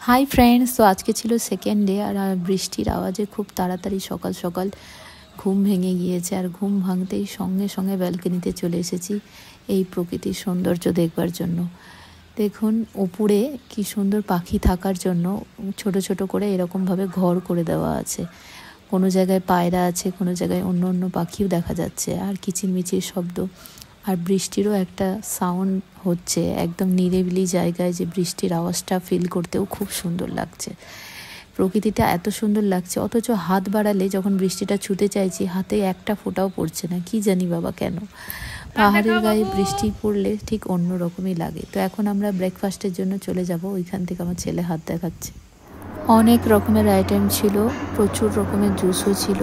Hi friends, তো আজকে ছিল সেকেন্ড ডে আর বৃষ্টির আওয়াজে খুব তাড়াতাড়ি সকাল সকাল ঘুম ভেঙে গিয়েছে। আর ঘুম ভাঙতেই সঙ্গে সঙ্গে ব্যালকনিতে চলে এসেছি এই প্রকৃতির সৌন্দর্য দেখবার জন্য। দেখুন উপরে কি সুন্দর পাখি থাকার জন্য ছোট ছোট করে এরকমভাবে ঘর করে দেওয়া আছে। কোনো জায়গায় পায়রা আছে, কোনো জায়গায় অন্য অন্য পাখিও দেখা যাচ্ছে, আর কিচিরমিচির শব্দ আর বৃষ্টিরও একটা সাউন্ড হচ্ছে। একদম নিরিবিলি জায়গায় যে বৃষ্টির আওয়াজটা ফিল করতেও খুব সুন্দর লাগছে। প্রকৃতিটা এত সুন্দর লাগছে, অথচ হাত বাড়ালে যখন বৃষ্টিটা ছুঁতে চাইছি হাতে একটা ফোঁটাও পড়ছে না, কি জানি বাবা কেন। পাহাড়ের গায়ে বৃষ্টি পড়লে ঠিক অন্য রকমই লাগে। তো এখন আমরা ব্রেকফাস্টের জন্য চলে যাব, ওইখান থেকে আমার ছেলে হাত দেখাচ্ছে। অনেক রকমের আইটেম ছিল, প্রচুর রকমের জুসও ছিল।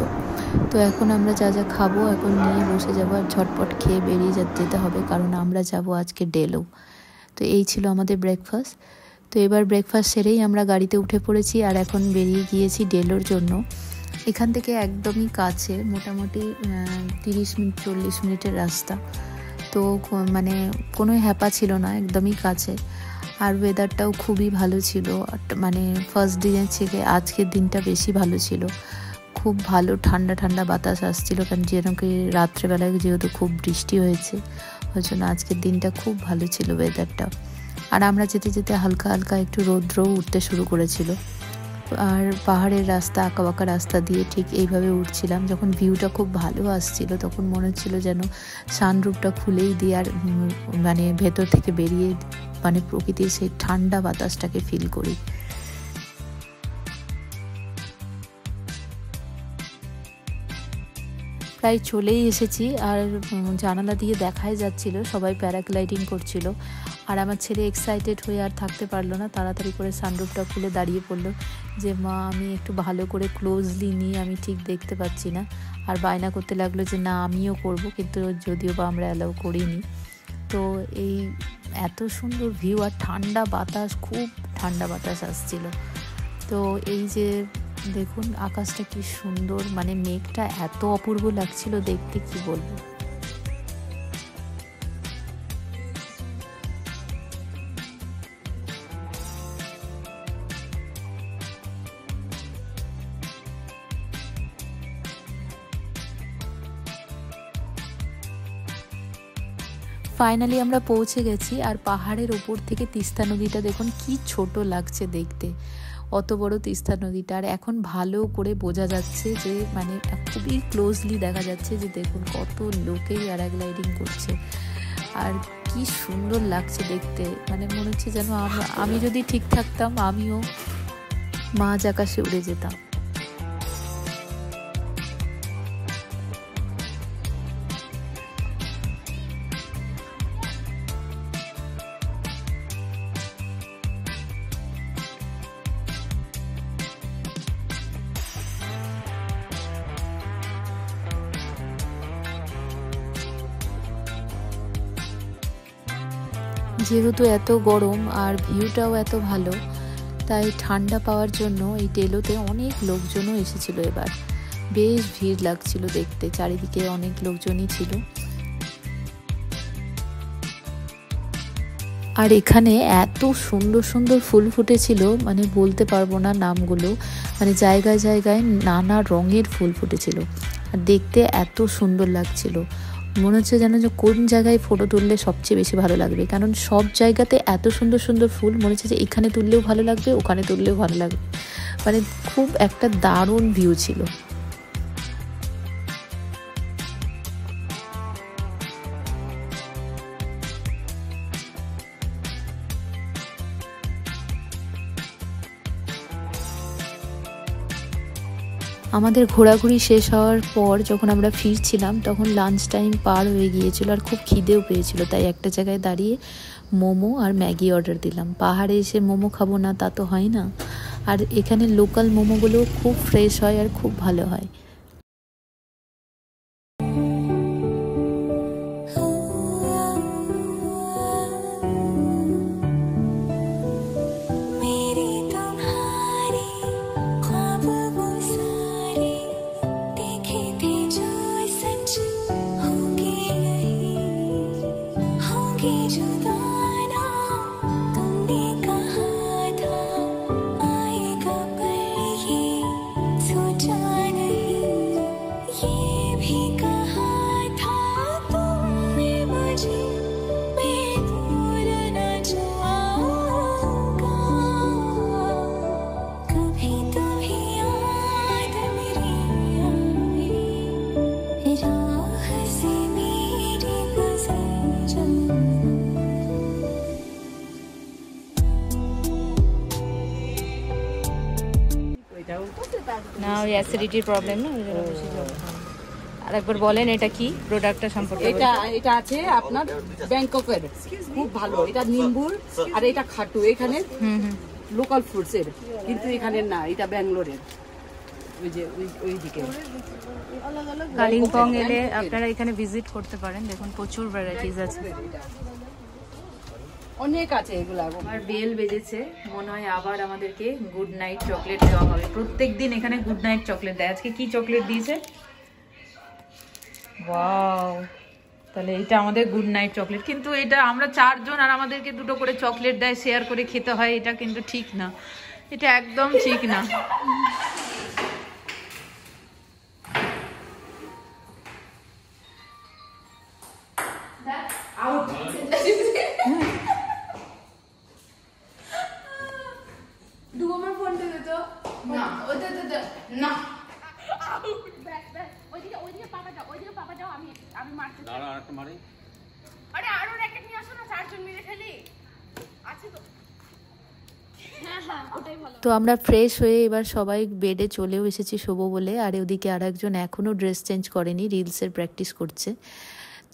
তো এখন আমরা যা যা খাবো এখন নিয়ে বসে যাবো, আর ঝটপট খেয়ে বেরিয়ে যেতে হবে, কারণ আমরা যাব আজকে ডেলো। তো এই ছিল আমাদের ব্রেকফাস্ট। তো এবার ব্রেকফাস্ট সেরেই আমরা গাড়িতে উঠে পড়েছি আর এখন বেরিয়ে গিয়েছি ডেলোর জন্য। এখান থেকে একদমই কাছে, মোটামুটি 30-40 মিনিটের রাস্তা। তো মানে কোনো হ্যাপা ছিল না, একদমই কাছে। আর ওয়েদারটাও খুবই ভালো ছিল, মানে ফার্স্ট দিনের থেকে আজকের দিনটা বেশি ভালো ছিল। খুব ভালো ঠান্ডা ঠান্ডা বাতাস আসছিল, কারণ যেরকম রাত্রেবেলায় যেহেতু খুব বৃষ্টি হয়েছে, ওই জন্য আজকের দিনটা খুব ভালো ছিল ওয়েদারটা। আর আমরা যেতে যেতে হালকা হালকা একটু রৌদ্রও উঠতে শুরু করেছিল। আর পাহাড়ের রাস্তা, আঁকাবাঁকা রাস্তা দিয়ে ঠিক এইভাবে উঠছিলাম। যখন ভিউটা খুব ভালো আসছিল তখন মনে হচ্ছিল যেন সানরুফটা খুলেই দিয়ে আর মানে ভেতর থেকে বেরিয়ে মানে প্রকৃতির সেই ঠান্ডা বাতাসটাকে ফিল করি। প্রায় চলেই এসেছি, আর জানালা দিয়ে দেখাই যাচ্ছিল সবাই প্যারাগ্লাইডিং করছিল। আর আমার ছেলে এক্সাইটেড হয়ে আর থাকতে পারলো না, তাড়াতাড়ি করে সানরুফটা খুলে দাঁড়িয়ে পড়লো যে মা আমি একটু ভালো করে ক্লোজলি নিয়ে আমি ঠিক দেখতে পাচ্ছি না। আর বায়না করতে লাগলো যে না আমিও করব, কিন্তু যদিও বা আমরা অ্যালাউ করিনি। তো এই এত সুন্দর ভিউ আর ঠান্ডা বাতাস, খুব ঠান্ডা বাতাস আসছিল। তো এই যে দেখুন আকাশটা কি সুন্দর, মানে মেঘটা এত অপূর্ব লাগছিল দেখতে, কি বলবো। ফাইনালি আমরা পৌঁছে গেছি, আর পাহাড়ের ওপর থেকে তিস্তা নদীটা দেখুন কি ছোট লাগছে দেখতে। অত বড় তিস্তা নদীটা, আর এখন ভালো করে বোঝা যাচ্ছে যে মানে খুবই ক্লোজলি দেখা যাচ্ছে যে দেখুন কত লোকেই প্যারাগ্লাইডিং করছে। আর কি সুন্দর লাগছে দেখতে, মানে মনে হচ্ছে যেন আমি যদি ঠিক থাকতাম আমিও মাঝ আকাশে উড়ে যেতাম। যেহেতু এত গরম আর ভিউটাও এত ভালো, তাই ঠান্ডা পাওয়ার জন্য এই ডেলোতে অনেক লোকজনও এসেছিল। এবার বেশ ভিড় লাগছিল দেখতে, চারিদিকে অনেক লোকজনই ছিল। আর এখানে এত সুন্দর সুন্দর ফুল ফুটেছিল, মানে বলতে পারবো না নামগুলো, মানে জায়গায় জায়গায় নানা রঙের ফুল ফুটেছিল। আর দেখতে এত সুন্দর লাগছিল, মনে হচ্ছে যেন যে কোন জায়গায় ফটো তুললে সবচেয়ে বেশি ভালো লাগবে, কারণ সব জায়গাতে এত সুন্দর সুন্দর ফুল, মনে হচ্ছে যে এখানে তুললেও ভালো লাগবে, ওখানে তুললেও ভালো লাগবে। মানে খুব একটা দারুণ ভিউ ছিল। আমাদের ঘোরাঘুরি শেষ হওয়ার পর যখন আমরা ফিরছিলাম তখন লাঞ্চ টাইম পার হয়ে গিয়েছিল, আর খুব খিদেও পেয়েছিল, তাই একটা জায়গায় দাঁড়িয়ে মোমো আর ম্যাগি অর্ডার দিলাম। পাহাড়ে এসে মোমো খাবো না তা তো হয় না, আর এখানে লোকাল মোমোগুলো খুব ফ্রেশ হয় আর খুব ভালো হয়। না ওই অ্যাসিডিটির প্রবলেম না, ওই জন্য বেশি জ্বর। আর একবার বলেন এটা কি প্রোডাক্টটা সম্পর্কে? এটা আছে আপনার ব্যাংককের, খুব ভালো। এটা নিম্বুর আর এটা খাটু, এখানে লোকাল ফ্রুটস এর, কিন্তু এখানে না, এটা ব্যাঙ্গালোরের। ওই যে ওই দিকে কালিম্পং এলে আপনারা এখানে ভিজিট করতে পারেন। দেখুন প্রচুর ভ্যারাইটিস আছে, অনেক আছে এগুলা। আর বেল বেজেছে, মনে হয় আবার আমাদেরকে গুড নাইট চকলেট দেওয়া হবে। প্রত্যেকদিন এখানে গুড নাইট চকলেট দেয়। আজকে কি চকলেট দিয়েছে? ওয়াও, তাহলে এটা আমাদের গুড নাইট চকলেট। কিন্তু এটা আমরা 4 জন আর আমাদেরকে 2টো করে চকলেট দেয়, শেয়ার করে খেতে হয়। এটা কিন্তু ঠিক না, এটা একদম ঠিক না। তো আমরা ফ্রেশ হয়ে এবার সবাই বেডে চলেও এসেছি শোবো বলে। আর ওদিকে আর একজন এখনও ড্রেস চেঞ্জ করেনি, রিলসের প্র্যাকটিস করছে।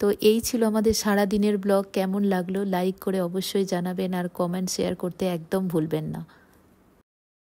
তো এই ছিল আমাদের সারা দিনের ব্লগ। কেমন লাগলো লাইক করে অবশ্যই জানাবেন, আর কমেন্ট শেয়ার করতে একদম ভুলবেন না।